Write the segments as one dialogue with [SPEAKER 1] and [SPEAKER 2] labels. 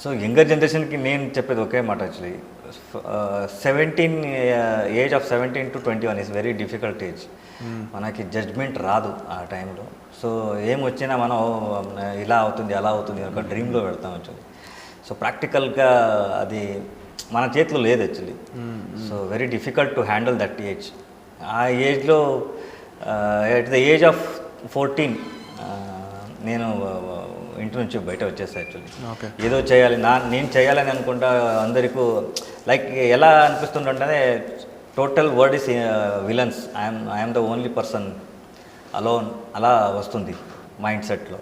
[SPEAKER 1] So younger జనరేషన్కి నేను చెప్పేది ఒకే మాట actually 17 age of 17 to 21 is very difficult age. మనకి జడ్జ్మెంట్ రాదు ఆ టైంలో. సో ఏం వచ్చినా మనం ఇలా అవుతుంది అలా అవుతుంది ఒక డ్రీమ్లో వెళ్తాం యాక్చువల్లీ. సో ప్రాక్టికల్గా అది మన చేతిలో లేదు actually. So very difficult to handle that age. ఆ ఏజ్లో ఎట్ ద ఏజ్ ఆఫ్ 14 నేను ఇంటి నుంచి బయట వచ్చేస్తాను యాక్చువల్లీ. ఏదో చేయాలి నేను చేయాలని అనుకుంటా. అందరికీ లైక్ ఎలా అనిపిస్తుందంటే total word is villains, I'm the only person alone అలా వస్తుంది మైండ్ సెట్లో.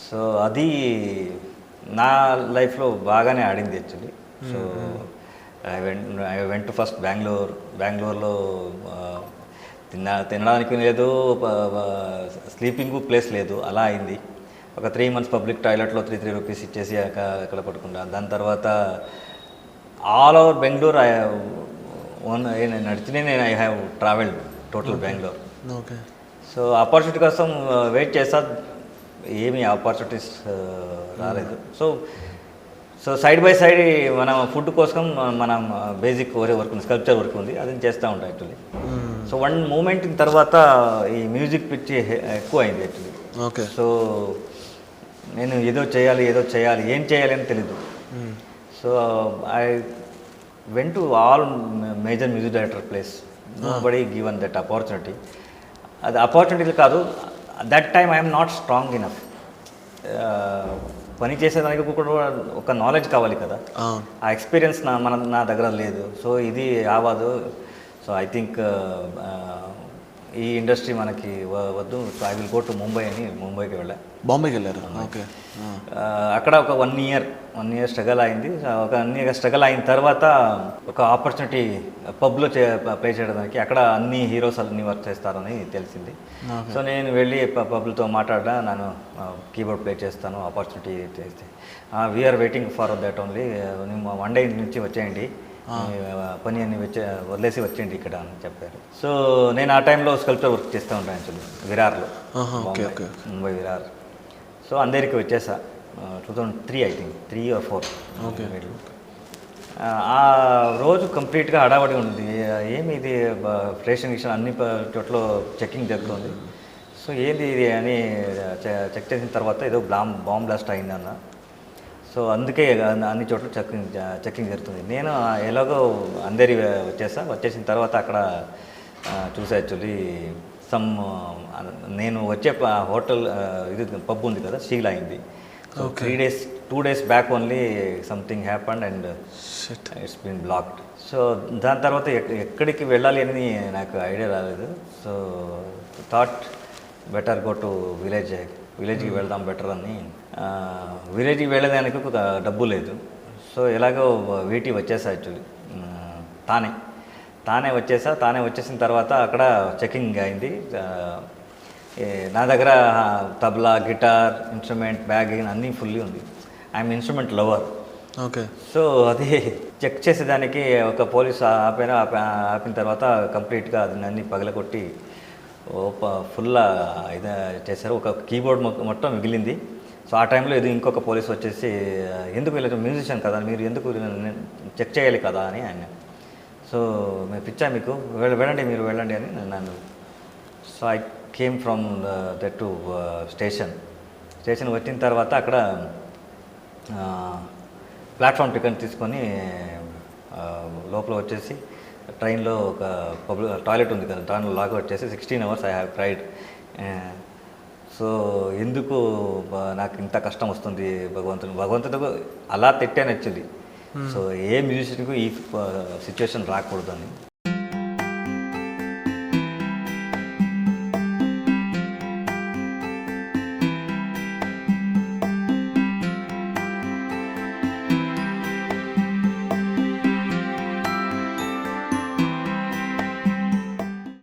[SPEAKER 1] సో అది నా లైఫ్లో బాగానే ఆడింది actually. So I went to first బెంగళూరులో తినడానికి లేదు, స్లీపింగ్ ప్లేస్ లేదు, అలా అయింది. ఒక 3 months పబ్లిక్ టాయిలెట్లో 3 రూపీస్ ఇచ్చేసి అక్కడ పట్టుకుంటా. దాని తర్వాత ఆల్ ఓవర్ బెంగళూరు నడిచినే నేను I have travelled total Bengaluru.
[SPEAKER 2] Okay.
[SPEAKER 1] So opportunity కోసం వెయిట్ చేస్తా, ఏమీ ఆపర్చునిటీస్ రాలేదు. సో సైడ్ బై సైడ్ మనం ఫుడ్ కోసం మనం బేసిక్ వర్క్ ఉంది, స్కల్ప్చర్ వర్క్ ఉంది, అది చేస్తూ ఉంటాం యాక్చువల్లీ. సో వన్ మూమెంట్ తర్వాత ఈ మ్యూజిక్ పిచ్చి ఎక్కువ అయింది యాక్చువల్లీ.
[SPEAKER 2] ఓకే.
[SPEAKER 1] సో నేను ఏదో చేయాలి ఏం చేయాలి అని తెలీదు. So I went to all major music director place, nobody given that opportunity. అది ఆపర్చునిటీ కాదు, that time I'm not strong enough. పని చేసేదానికి కూడా ఒక నాలెడ్జ్ కావాలి కదా, ఆ ఎక్స్పీరియన్స్ నా దగ్గర లేదు. సో ఇది ఆవాదు. సో ఐ థింక్ ఈ ఇండస్ట్రీ మనకి వద్దు. So I will go to Mumbai అని ముంబైకి వెళ్ళా.
[SPEAKER 2] బాంబేకి వెళ్ళారు. ఓకే.
[SPEAKER 1] అక్కడ ఒక 1 year స్ట్రగల్ అయింది. ఒక 1 year స్ట్రగల్ అయిన తర్వాత ఒక ఆపర్చునిటీ పబ్లో ప్లే చేయడానికి. అక్కడ అన్ని హీరోస్ అన్ని వర్క్ చేస్తారని తెలిసింది. సో నేను వెళ్ళి పబ్లతో మాట్లాడా, నేను కీబోర్డ్ ప్లే చేస్తాను, ఆపర్చునిటీ చేస్తే we're waiting for that only, 1 day నుంచి వచ్చేయండి, పని అన్ని వదిలేసి వచ్చేయండి ఇక్కడ అని చెప్పారు. సో నేను ఆ టైంలో స్కల్ప్చర్ వర్క్ చేస్తూ ఉంటాను యాక్చువల్లీ విరార్లో, ముంబై విరార్. సో అందరికి వచ్చేసా 2003 ఐ థింక్ 3 or 4. ఆ రోజు కంప్లీట్గా హడావడి ఉంది. ఏమి ఇది ఫ్రేషన్ అన్ని చోట్ల చెక్కింగ్ జరుగుతుంది. సో ఏంది ఇది అని చెక్ చేసిన తర్వాత ఏదో బాంబ్ బ్లాస్ట్ అయిందన్న. సో అందుకే అన్ని చోట్ల చెక్కింగ్ జరుగుతుంది. నేను ఎలాగో అందరి వచ్చేసిన తర్వాత అక్కడ చూసా యాక్చువల్లీ నేను వచ్చే హోటల్ ఇది పబ్ ఉంది కదా, సీల్ అయింది. So 2 days back only something happen and it's been blocked. So దాని తర్వాత ఎక్కడికి వెళ్ళాలి అని నాకు ఐడియా రాలేదు. So thought better go to విలేజ్కి వెళ్దాం బెటర్ అని. విలేజ్కి వెళ్ళడానికి ఒక డబ్బు లేదు. సో ఎలాగో వీటి వచ్చేసా యాక్చువల్లీ. తానే వచ్చేసిన తర్వాత అక్కడ చెకింగ్ అయింది. నా దగ్గర తబలా, గిటార్, ఇన్స్ట్రుమెంట్, బ్యాగ్ అన్నీ ఫుల్లీ ఉంది. I'm instrument lover.
[SPEAKER 2] Okay.
[SPEAKER 1] So అది చెక్ చేసేదానికి ఒక పోలీస్ ఆపిన తర్వాత కంప్లీట్గా అది అన్నీ పగలగొట్టి ఫుల్ ఇది చేశారు. ఒక కీబోర్డ్ మొత్తం మిగిలింది. సో ఆ టైంలో ఇది ఇంకొక పోలీస్ వచ్చేసి, ఎందుకు వీళ్ళు మ్యూజిషియన్ కదా, మీరు ఎందుకు చెక్ చేయాలి కదా అని ఆయన. సో మేము పిచ్చా మీకు, మీరు వెళ్ళండి అని నన్ను. So I came from that to station వచ్చిన తర్వాత అక్కడ ప్లాట్ఫామ్ టికెట్ తీసుకొని లోపల వచ్చేసి ట్రైన్లో ఒక టాయిలెట్ ఉంది కదా, దానిలో లాగా వచ్చేసి 16 hours I have cried. So ఎందుకు నాకు ఇంత కష్టం వస్తుంది భగవంతుడు అలా తిట్టాను యాక్చువల్లీ. సో ఏ మ్యూజిషియన్కు ఈ సిచ్యువేషన్ రాకూడదని.